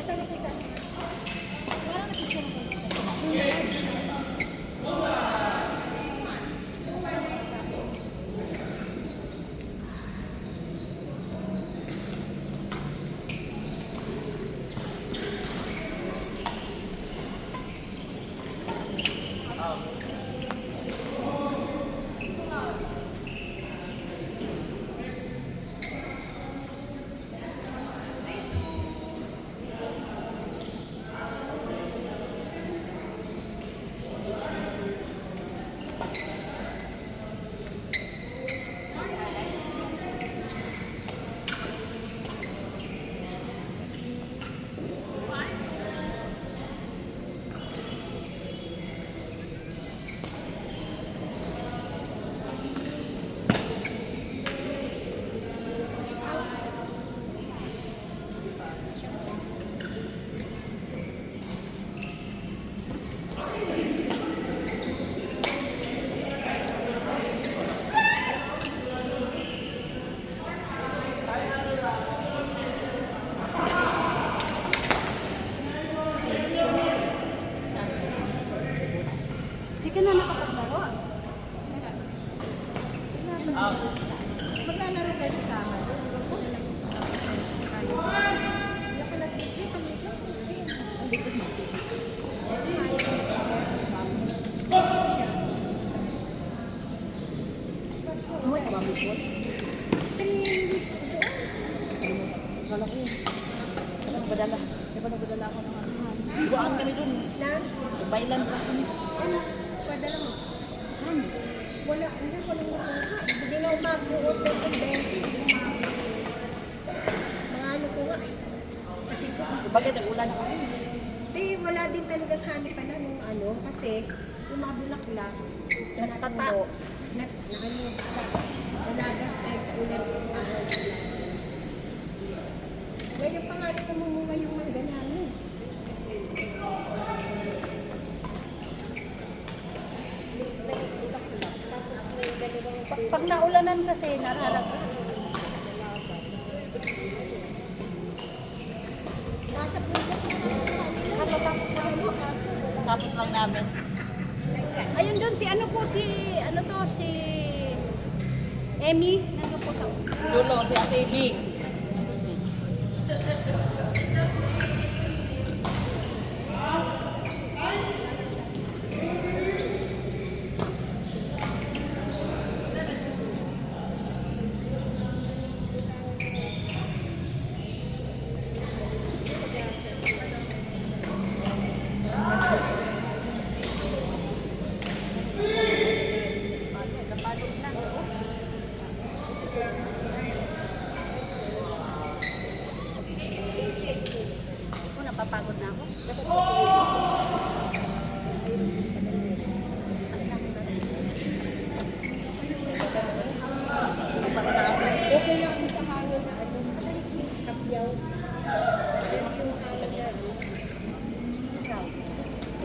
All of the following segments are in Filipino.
Nasaan ako isa? Wala na picture ko. Hindi ka na nakapaglaro. Maglalaro kayo sa kama. Umuwi ka ba, Bicol? 3 weeks ago. Akala ko yun. Nagpadala. Nagpadala ako ng ano. Buwaan kami dun. Na? Bailan pa kami. Ano? Padala mo? Ano? Wala. Hindi ko lang nakuha. Hindi na umabuot ng kumbenti. Mga ano ko nga eh. Pati ko. Bakit ulan kasi? Hindi, wala din talagang hani pala nung ano. Kasi yung mga bulaklak. Nagtatapo. Na ano. Nalagas tayo sa ulan. Ngayon pa nga rin namumunga yung mangga namin. Tapos may dalawang Pag naulanan kasi, nararaga. nasa bulaklak na Natatapos lang po. Tapos lang namin. Ayun doon, si ano po, si Emmy. Nandun po sa dulo, si Ate Big. Ako, napapagod na ako. Hindi pa matapos. okay lang kung sa hangin na ano, kapyaw. Yung hangin na ano.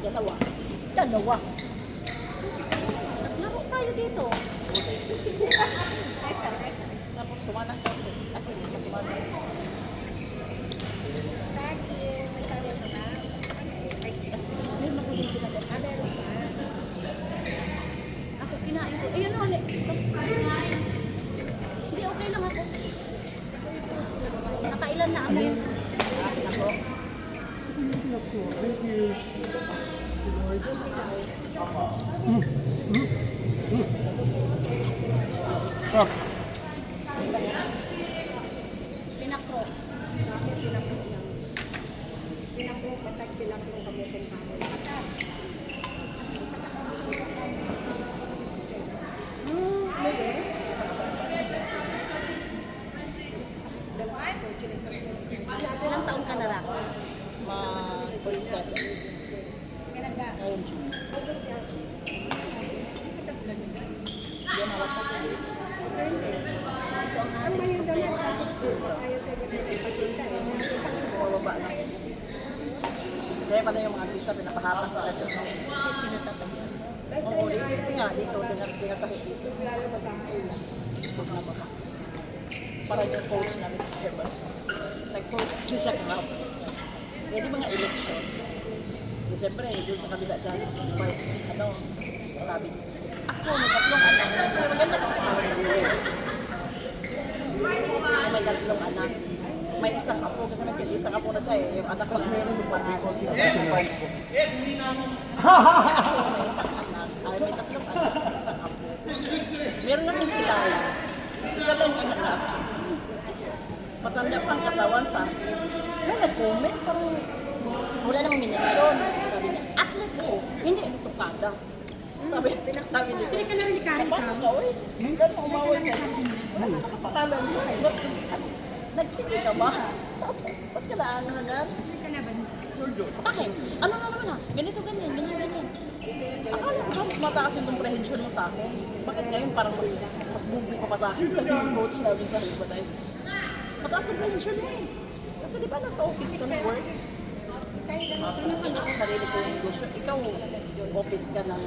Dalawa. Dalawa. Naglaro tayo dito. Tapos sumanak kasi. Ako hindi pa sumanak. Saging, may saging pa ba? Meron ako dito na. Ah, meron pa. Ako kinain ko. Ayun o. Hindi, okay lang ako. Nakailan na ako. Ako. Pinakro. Pinakro, patag, pinakro, kamutin hangin. Patag. Ilang taon ka na lang? Ma-47. Ayun, June. Yan, hawak ka po. Ang mayon daw yung ayaw tayo kasi pagkita eh. Bumababa na. Kaya pala yung mga artista, pinapahapas sila dyan. Oo, dito nga, dito, tinatahi dito. Lalo magkakaulan. Bumababa. Para yung coach namin sa Herba. Nag-coach kasi siya kahapon. Pwede mga election. So, siyempre, doon sa kabila siya, ano, sabi niya, ako, may tatlong anak. Pero maganda kasi tawag zero. May tatlong anak. May isang apo, kasi may isang apo na siya eh. Yung anak ko na meron yung pangalan. May isang anak. Ay, may tatlong anak, isang apo. Meron na rin kilala. Isa lang yung anak. Matanda pang katawan sa akin. May nag-comment, parang wala namang minensyon. Sabi niya, at least ko, hindi ano tukada. Sabi niya, Hindi ka lang ni Karen paano ka, oy? Gano'n mo umaway siya. Wala nakapakalan mo. Nagsige ka ba? Ba't ka naanganan? Hindi ka na ba? Bakit? Ano na naman ganito, ganyan. Akala ko ba mas mataas yung comprehension mo sa akin? Bakit ngayon parang mas bubo ka pa sa akin? Sabi ng coach namin sa Hibanay. Mataas comprehension mo eh. Kasi di ba nasa office ka nag-work? Hindi ako sarili ko yung negosyo. Ikaw, office ka ng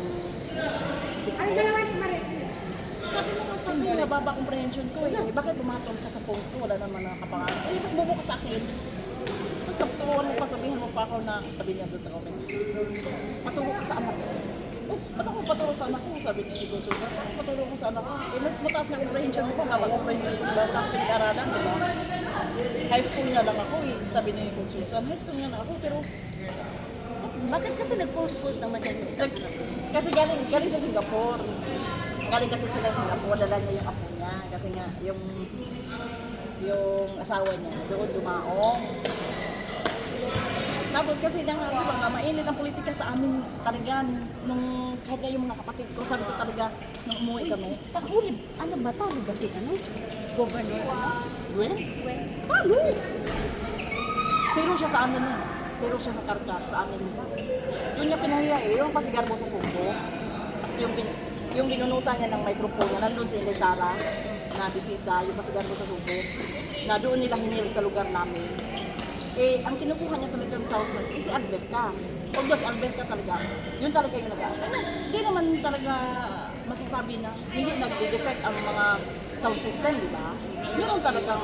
Ay, secure. dalawa ni Marie. Sabi mo nga sa akin, nababa comprehension ko eh. Bakit pumatol ka sa post ko? Wala naman nakapangalan. Eh, mas bubo ka sa akin. Tapos turuan mo pa, sabihin mo pa ako na, sabi niya doon sa comment, maturo ka sa anak ko. Oh, ba't ako paturo sa anak ko? Sabi niya yung consultant, paturo ko sa anak ko. Eh, mas mataas na comprehension mo pa, kapag comprehension ko ba? Tapos pinag-aralan, di ba? High school nga lang ako eh, sabi niya yung consultant. High school nga lang ako, pero Bakit kasi nag-post-post naman siya ng isang kasi galing sa Singapore. Galing kasi sila sa Singapore, dala niya yung apo niya. Kasi nga, yung asawa niya, doon dumaong. Tapos kasi nga, di ba nga, mainit ang politika sa amin talaga. Nung kahit nga yung mga kapatid ko, sabi ko talaga, nung umuwi kami, Pag-ulib, ano ba tawag ba si ano? Governor, ano? Gwen? Talo! Zero siya sa amin eh. Zero siya sa karkar, sa amin mismo. Yun niya pinahiya eh, yung pasigar mo sa suko. Yung binunutan niya ng microphone niya, nandun si Inday Sara na bisita, yung pasigar mo sa suko, na doon nila hinil sa lugar namin. Eh, ang kinukuha niya talaga ng Southwest, si Alberta. Although si Alberta talaga, yun talaga yung hindi naman talaga masasabi na hindi nag-defect ang mga sound system, di ba? Meron talagang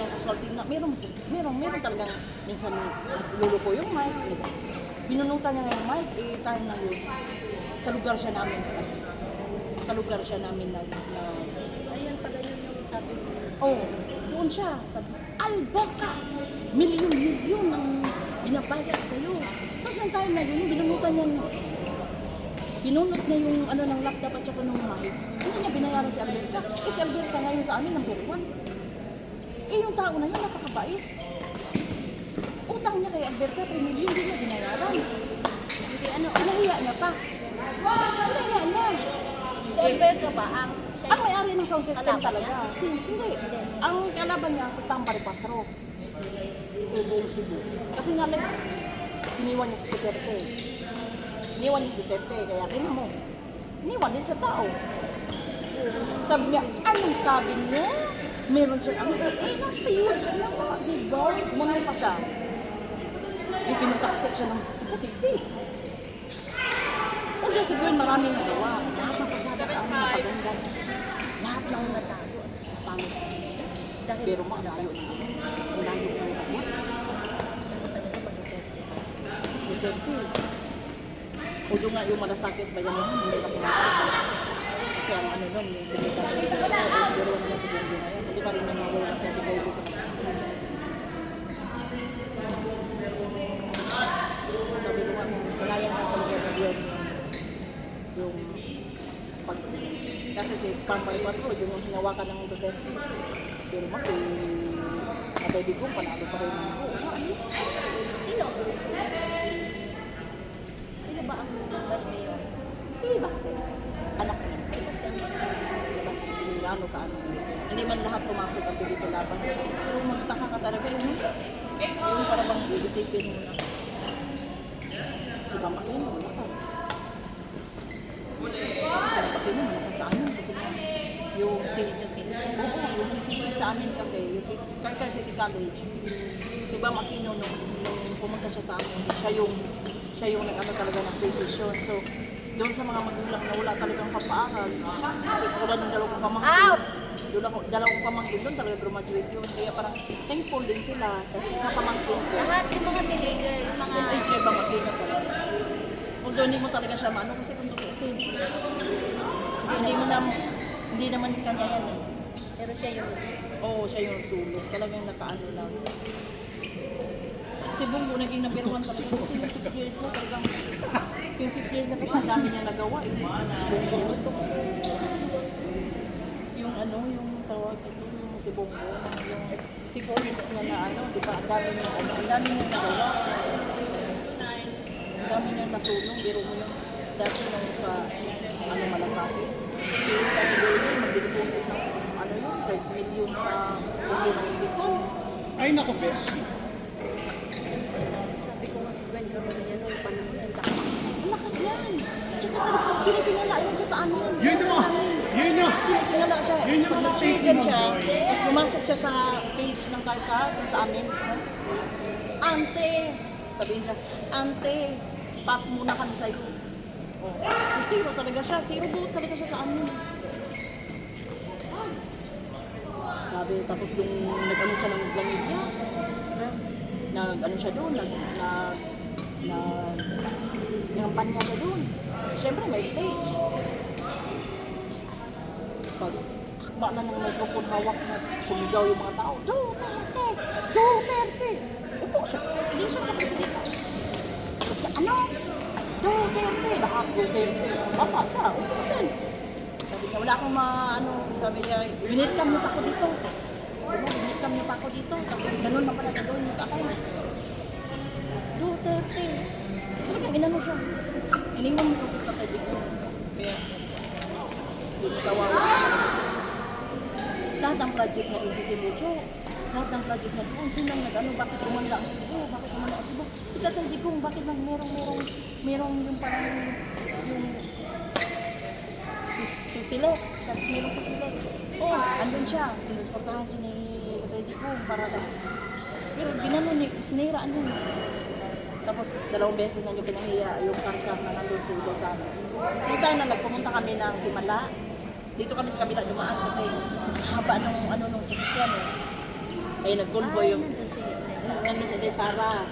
casualty na, meron talagang minsan luluko yung mic, talaga. Binunutan niya yung mic, eh, time na yun. Sa lugar siya namin na Ayun pala yun yung sabi mo. oh, doon siya. Sabi, Alberta! Milyon-milyon ang binabayad sa'yo. Tapos nang time na yun, binunot niya yung ano ng laptop at saka ng mic. Hindi niya binayaran si Alberta. Eh si Alberta ngayon sa amin, number 1. Eh yung tao na yun, napakabait. Utang niya kay Alberta, 3 million, hindi niya binayaran. Hindi ano, Pinahiya niya pa. Pinahiya niya. si Alberto ba ang Ang may-ari ng sound system Kalaban talaga. Hindi. Ang kalaban niya si Tambari 4. Buong Cebu. Kasi nga iniwan niya si Duterte. Kaya tingnan mo. Iniwan din siya tao. Sabi niya, anong sabi niyo? Meron siya ang nasa huge na nga, diba? Gumanon pa siya. Ipinutaktik siya ng Cebu City. Kaya si Gwen maraming nagawa. Lahat ng pasada sa amin napaganda. Lahat ng natalo at pangit. Pero malayo na. Malayo na yung Duterte. Udo nga yung malasakit ba yan hindi ka pumasok. Kasi ang ano nun, yung sekretary ng biro naman sa buong ngayon. Hindi pa rin yung mawala sa Tigauli sa mga. Sabi ko nga, sinayang na talaga na yun yung pag... Kasi si Pampari Patro, yung hinawakan ng Duterte. Pero mas si Atay Digong, panalo pa rin ng Sino? Sino ba ang vice mayor? si Baste. Anak niya. Diba? Yung gaano ka ano. Hindi man lahat pumasok ang pilito laban. Pero magtaka ka talaga yun. Yung para bang isipin mo na. Si Mama Aquino, malakas. Kasi si Mama Aquino, malakas sa amin. Kasi nga, yung yung CCC sa amin kasi, yung Carcar City College, si Mama Aquino, nung pumunta siya sa amin, siya yung nag-ano talaga ng precision. So, doon sa mga magulang na wala talagang papaaral, tulad ng dalawang pamangkin. Dalawang pamangkin doon talaga graduate yun. Kaya parang thankful din sila kasi mga pamangkin ko. Lahat yung mga teenager hindi mo talaga siya maano kasi kung tutusin. Hindi naman kanya yan eh. Pero siya yung Oo, siya yung sulok. Talagang nakaano lang. Si Bungo naging number 1 talaga kasi yung 6 years na talagang yung 6 years na kasi ang dami niya nagawa eh. Bungo. Yung ano, yung tawag ito, yung si Bungo, yung 6 years niya na ano, di ba? Ang dami niya ano, ang dami niya nagawa. Ang dami niya nasulong, biro mo yung dati nung sa ano malasakit. Yung sa Iloilo, mag-deposit ng ano yun, 3 million sa Indian Hospital. Ay, naku, Beshi. sabi ko nga si Gwen Garonia nung panahon ng Ang lakas yan. Tsaka talagang tinitingala yan siya sa amin. Yun o! Yun o! Tinitingala siya. Yun yung Pag mga nag-trigger siya, taking of tapos pumasok siya sa page ng Karka, dun sa amin. Ante, sabihin niya, Ante, pass muna kami sa'yo. Oh. Zero talaga siya. Zero vote talaga siya sa amin. Sabi, tapos yung nag-ano siya ng Planilla, nag-ano siya doon, nag-kampanya siya doon. Siyempre, may stage. Pag akba na ng microphone hawak na sumigaw yung mga tao, Duterte! Duterte! Upo siya. Hindi siya nakasalita. Ano? Duterte! Lahat Duterte. Baba siya. Upo siya. Sabi niya, wala akong sabi niya, winilcome niyo pa ako dito. Diba, winilcome niyo pa ako dito. Tapos ganun na pala gagawin niyo sa akin. Duterte. Talagang inano siya. Iningan mo kasi sa tabi ko. Kaya, hindi mo kawawa. Lahat ng project niya doon si Cebu, lahat ng project niya doon, silang nag-ano, bakit kumanda ang Cebu, bakit kumanda ang Cebu. Si Tatay Digong, bakit merong yung parang, yung si Silex, meron si Silex. Oo, andun siya, sinusuportahan siya ni Tatay Digong para lang. Pero ginano ni, siniraan yun. Tapos 2 beses na yung pinahiya yung karkar na nandun sa Ilocano. Yung time na nagpumunta kami ng Simala, dito kami sa kabila dumaan kasi haba nung sasakyan eh. Ay nag-convoy yung nandun si Inday Sara.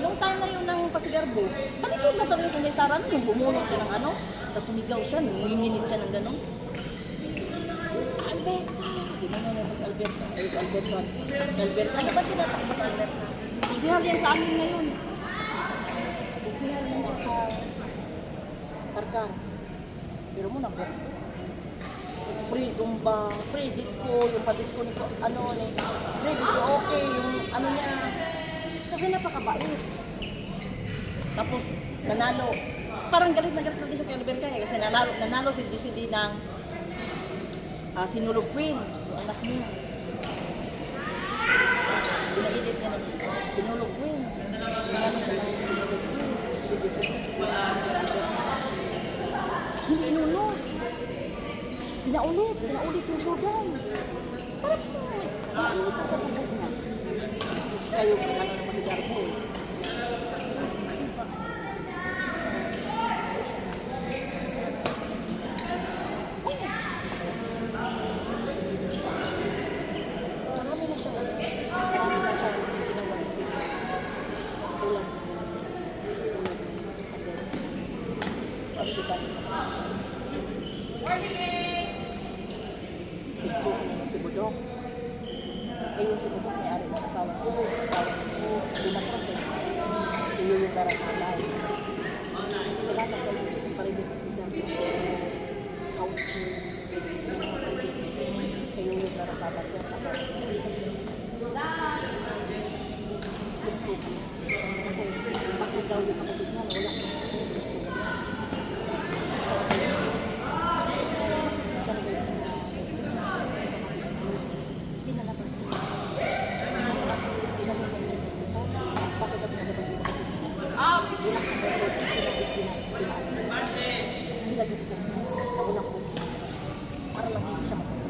Yung time na yun ng Pasigarbo, sa likod na talaga si Inday Sara nung bumunot siya ng ano, tapos sumigaw siya, nanginginit siya ng gano'n. Alberta! Ginano niya si Alberta. Ay, si Alberta. Alberta, dapat tinatakbo ng Alberta? Kunsihal yan sa amin ngayon. Kunsihal yan siya sa Karkar. Pero mo na po. Free Zumba, free disco, yung pa-disco nito, free video, okay, yung ano niya. Kasi napakabait. Tapos, nanalo. Parang galit na galit siya kay Alberta kasi nanalo si GCD ng Sinulog Queen, yung anak niya. Pinaedit niya ng Sinulog Queen. Nanalo siya ng Sinulog Queen. Si GCD. Hindi inunod. Pinaulit yung showdown. Parang pinaulit ang kapagod na. Kaya yung ano naman si Garbo. Marami na siya ginawa sa sila. Tulad. Pinsuhan niya ng si Budok. Ayun si Budok may-ari ng asawa ko. Pinaproses. Si Yuyo Barakalay. Sila na po yung paribig hospital. South Sea. Kay Yuyo Barakalay ko. Pinsuhan niya. Kasi bakit daw yung kapatid niya wala akong sakit. Para lang hindi siya masakit.